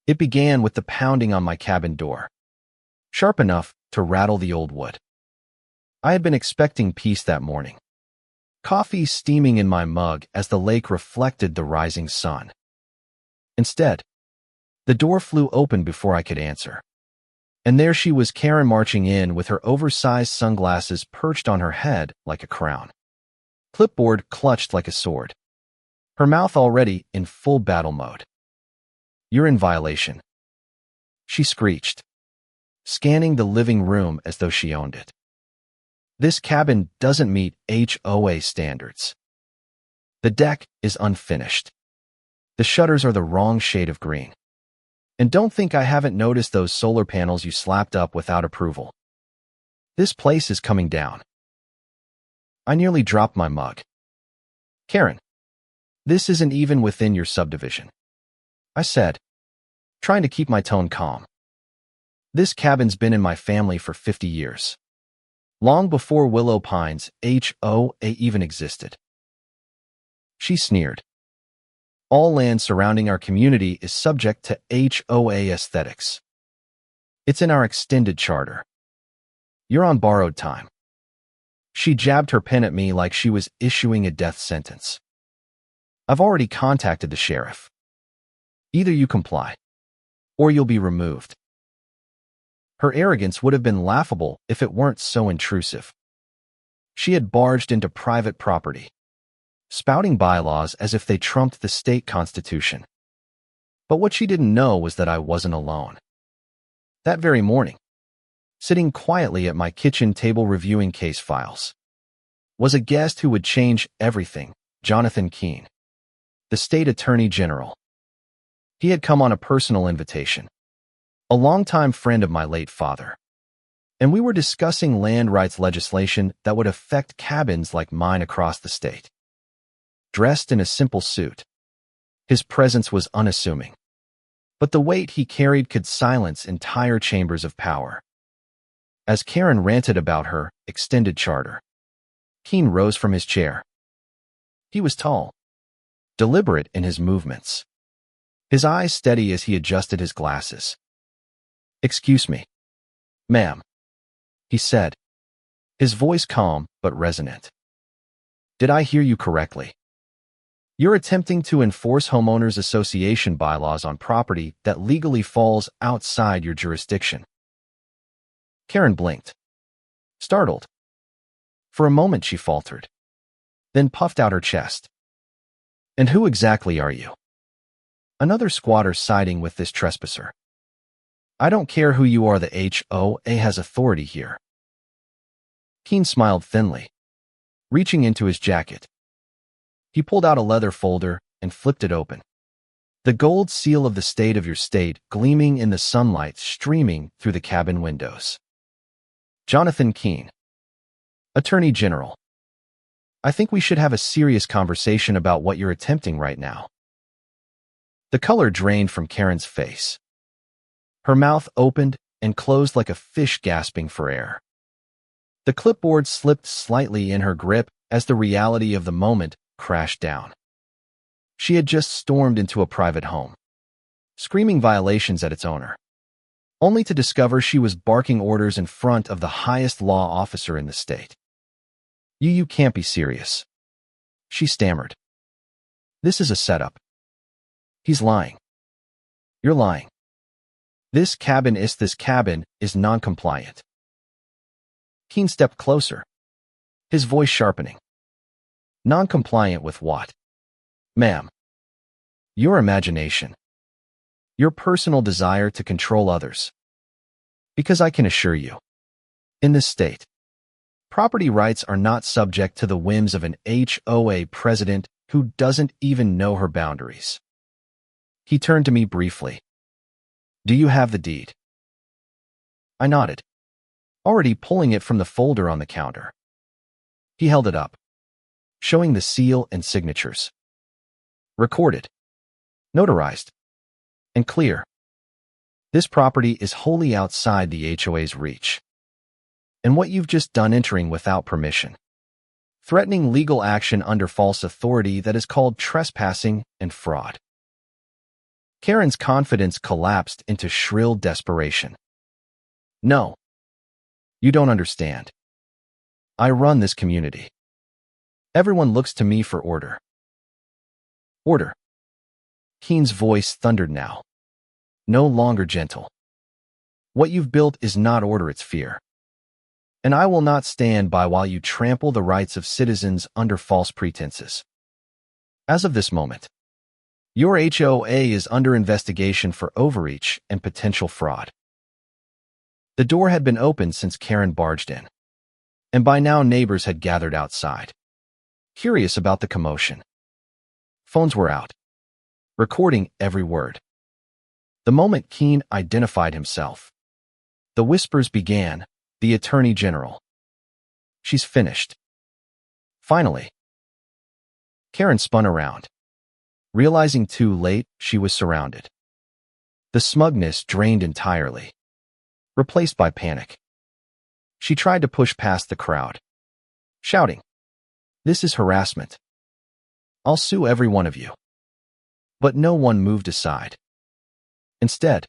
It began with the pounding on my cabin door, sharp enough to rattle the old wood. I had been expecting peace that morning, coffee steaming in my mug as the lake reflected the rising sun. Instead, the door flew open before I could answer. And there she was, Karen, marching in with her oversized sunglasses perched on her head like a crown, clipboard clutched like a sword, her mouth already in full battle mode. "You're in violation," she screeched, scanning the living room as though she owned it. "This cabin doesn't meet HOA standards. The deck is unfinished. The shutters are the wrong shade of green. And don't think I haven't noticed those solar panels you slapped up without approval. This place is coming down." I nearly dropped my mug. "Karen, this isn't even within your subdivision," I said, trying to keep my tone calm. "This cabin's been in my family for 50 years. Long before Willow Pines HOA even existed." She sneered. "All land surrounding our community is subject to HOA aesthetics. It's in our extended charter. You're on borrowed time." She jabbed her pen at me like she was issuing a death sentence. "I've already contacted the sheriff. Either you comply, or you'll be removed." Her arrogance would have been laughable if it weren't so intrusive. She had barged into private property, spouting bylaws as if they trumped the state constitution. But what she didn't know was that I wasn't alone. That very morning, sitting quietly at my kitchen table reviewing case files, was a guest who would change everything, Jonathan Keene, the state attorney general. He had come on a personal invitation, a longtime friend of my late father, and we were discussing land rights legislation that would affect cabins like mine across the state. Dressed in a simple suit, his presence was unassuming, but the weight he carried could silence entire chambers of power. As Karen ranted about her extended charter, Keene rose from his chair. He was tall, deliberate in his movements, his eyes steady as he adjusted his glasses. "Excuse me, ma'am," he said, his voice calm but resonant. "Did I hear you correctly? You're attempting to enforce homeowners association bylaws on property that legally falls outside your jurisdiction." Karen blinked, startled. For a moment she faltered, then puffed out her chest. "And who exactly are you?" "Another squatter siding with this trespasser. I don't care who you are, the HOA has authority here." Keene smiled thinly, reaching into his jacket. He pulled out a leather folder and flipped it open. The gold seal of the state of your state gleaming in the sunlight streaming through the cabin windows. "Jonathan Keene, Attorney General. I think we should have a serious conversation about what you're attempting right now." The color drained from Karen's face. Her mouth opened and closed like a fish gasping for air. The clipboard slipped slightly in her grip as the reality of the moment crashed down. She had just stormed into a private home, screaming violations at its owner, only to discover she was barking orders in front of the highest law officer in the state. You can't be serious," she stammered. "This is a setup." "He's lying." "You're lying. This cabin is non-compliant." Keene stepped closer, his voice sharpening. "Non-compliant with what, ma'am?" "Your imagination. Your personal desire to control others. Because I can assure you, in this state, property rights are not subject to the whims of an HOA president who doesn't even know her boundaries." He turned to me briefly. "Do you have the deed?" I nodded, already pulling it from the folder on the counter. He held it up, showing the seal and signatures. "Recorded, notarized, and clear. This property is wholly outside the HOA's reach. And what you've just done, entering without permission, threatening legal action under false authority, that is called trespassing and fraud." Karen's confidence collapsed into shrill desperation. No, you don't understand. I run this community. Everyone looks to me for order. Order. Keen's voice thundered now, no longer gentle. What you've built is not order, it's fear. And I will not stand by while you trample the rights of citizens under false pretenses. As of this moment, your HOA is under investigation for overreach and potential fraud. The door had been opened since Karen barged in, and by now neighbors had gathered outside, curious about the commotion. Phones were out, recording every word. The moment Keen identified himself, the whispers began. The Attorney General. She's finished. Finally. Karen spun around. Realizing too late, she was surrounded. The smugness drained entirely, replaced by panic. She tried to push past the crowd, shouting, "This is harassment. I'll sue every one of you." But no one moved aside. Instead,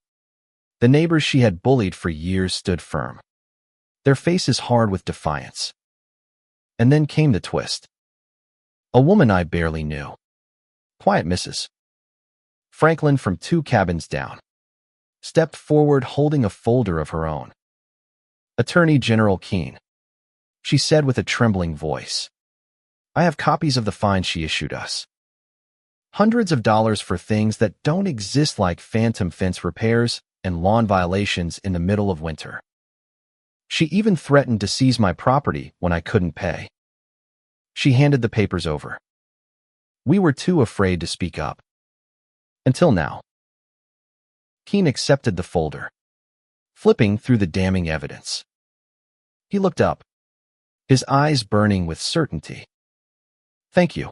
the neighbors she had bullied for years stood firm, their faces hard with defiance. And then came the twist. A woman I barely knew. Quiet Mrs. Franklin from 2 cabins down, stepped forward holding a folder of her own. "Attorney General Keen," she said with a trembling voice. "I have copies of the fines she issued us. Hundreds of dollars for things that don't exist, like phantom fence repairs and lawn violations in the middle of winter. She even threatened to seize my property when I couldn't pay." She handed the papers over. We were too afraid to speak up. Until now. Keen accepted the folder, flipping through the damning evidence. He looked up, his eyes burning with certainty. "Thank you,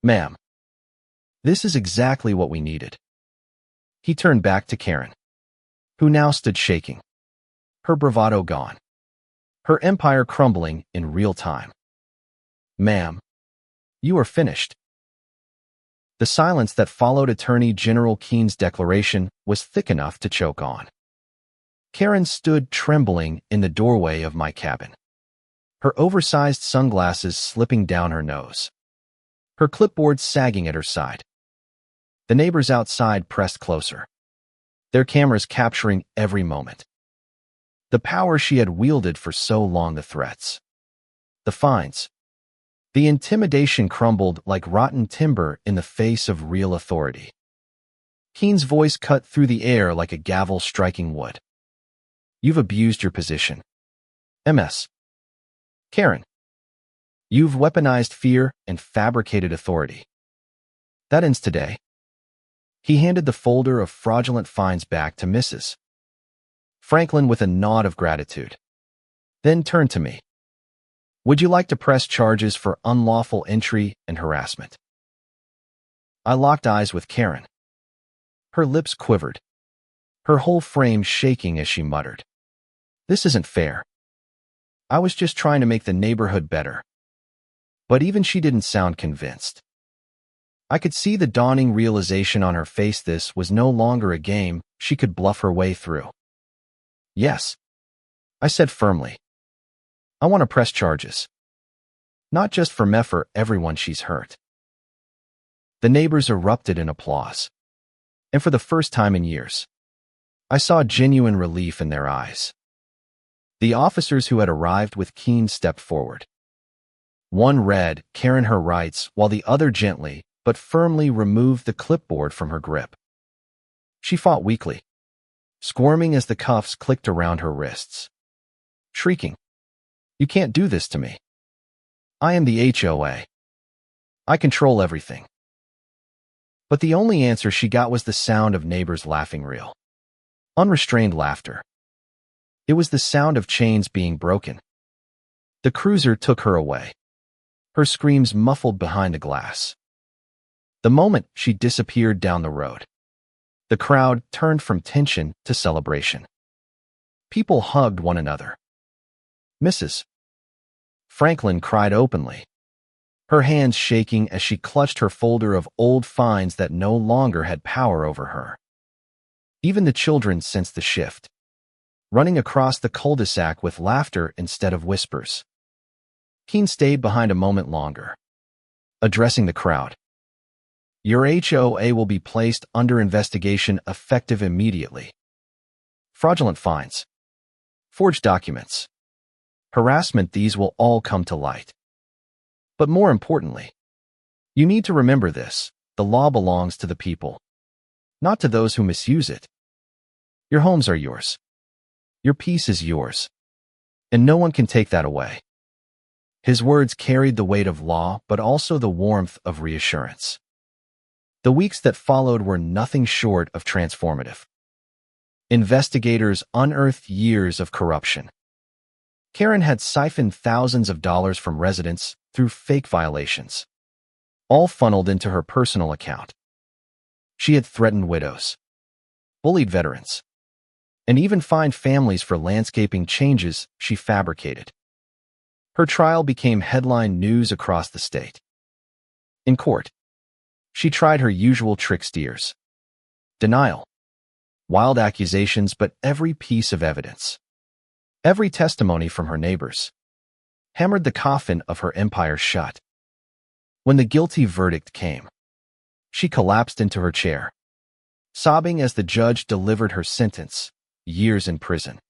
ma'am. This is exactly what we needed." He turned back to Karen, who now stood shaking, her bravado gone, her empire crumbling in real time. "Ma'am, you are finished." The silence that followed Attorney General Keen's declaration was thick enough to choke on. Karen stood trembling in the doorway of my cabin, her oversized sunglasses slipping down her nose, her clipboard sagging at her side. The neighbors outside pressed closer, their cameras capturing every moment. The power she had wielded for so long, the threats, the fines, the intimidation crumbled like rotten timber in the face of real authority. Keen's voice cut through the air like a gavel striking wood. "You've abused your position, Ms. Karen. You've weaponized fear and fabricated authority. That ends today." He handed the folder of fraudulent fines back to Mrs. Franklin with a nod of gratitude, then turned to me. "Would you like to press charges for unlawful entry and harassment?" I locked eyes with Karen. Her lips quivered, her whole frame shaking as she muttered, "This isn't fair. I was just trying to make the neighborhood better." But even she didn't sound convinced. I could see the dawning realization on her face. This was no longer a game she could bluff her way through. "Yes," I said firmly. "I want to press charges. Not just for me, for everyone she's hurt." The neighbors erupted in applause, and for the first time in years, I saw genuine relief in their eyes. The officers who had arrived with Keen stepped forward. One read Karen her rights, while the other gently but firmly removed the clipboard from her grip. She fought weakly, squirming as the cuffs clicked around her wrists, shrieking, "You can't do this to me. I am the HOA. I control everything." But the only answer she got was the sound of neighbors laughing, real, unrestrained laughter. It was the sound of chains being broken. The cruiser took her away, her screams muffled behind the glass. The moment she disappeared down the road, the crowd turned from tension to celebration. People hugged one another. Mrs. Franklin cried openly, her hands shaking as she clutched her folder of old fines that no longer had power over her. Even the children sensed the shift, running across the cul-de-sac with laughter instead of whispers. Keen stayed behind a moment longer, addressing the crowd. Your HOA will be placed under investigation effective immediately. Fraudulent fines, forged documents, harassment, these will all come to light. But more importantly, you need to remember this: the law belongs to the people, not to those who misuse it. Your homes are yours. Your peace is yours, and no one can take that away. His words carried the weight of law, but also the warmth of reassurance. The weeks that followed were nothing short of transformative. Investigators unearthed years of corruption. Karen had siphoned thousands of dollars from residents through fake violations, all funneled into her personal account. She had threatened widows, bullied veterans, and even fined families for landscaping changes she fabricated. Her trial became headline news across the state. In court, she tried her usual tricksters: denial, wild accusations, but every piece of evidence, every testimony from her neighbors, hammered the coffin of her empire shut. When the guilty verdict came, she collapsed into her chair, sobbing as the judge delivered her sentence: years in prison,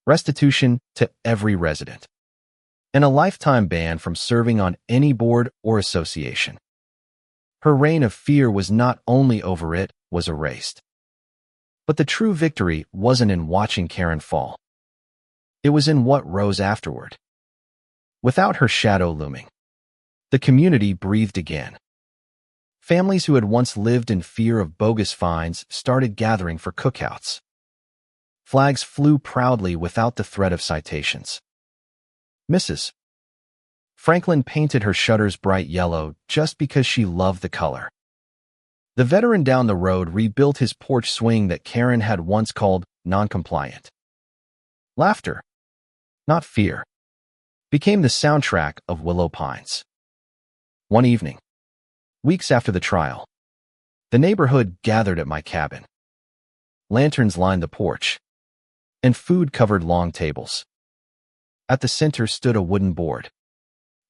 restitution to every resident, and a lifetime ban from serving on any board or association. Her reign of fear was not only over, it was erased. But the true victory wasn't in watching Karen fall. It was in what rose afterward. Without her shadow looming, the community breathed again. Families who had once lived in fear of bogus fines started gathering for cookouts. Flags flew proudly without the threat of citations. Mrs. Franklin painted her shutters bright yellow just because she loved the color. The veteran down the road rebuilt his porch swing that Karen had once called non-compliant. Laughter, not fear, became the soundtrack of Willow Pines. One evening, weeks after the trial, the neighborhood gathered at my cabin. Lanterns lined the porch, and food covered long tables. At the center stood a wooden board,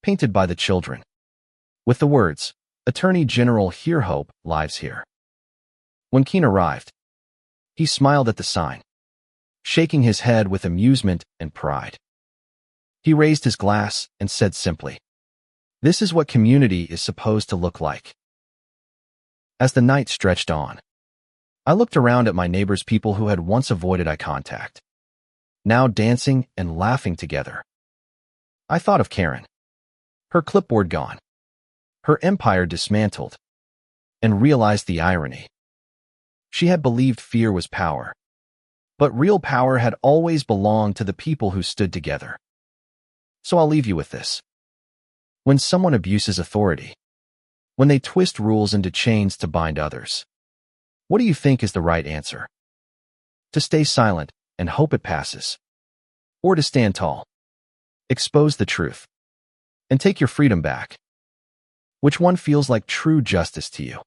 painted by the children, with the words, "Attorney General Here Hope Lives Here." When Keen arrived, he smiled at the sign, shaking his head with amusement and pride. He raised his glass and said simply, "This is what community is supposed to look like." As the night stretched on, I looked around at my neighbors, people who had once avoided eye contact, now dancing and laughing together. I thought of Karen, her clipboard gone, her empire dismantled, and realized the irony. She had believed fear was power, but real power had always belonged to the people who stood together. So I'll leave you with this. When someone abuses authority, when they twist rules into chains to bind others, what do you think is the right answer? To stay silent and hope it passes? Or to stand tall, expose the truth, and take your freedom back? Which one feels like true justice to you?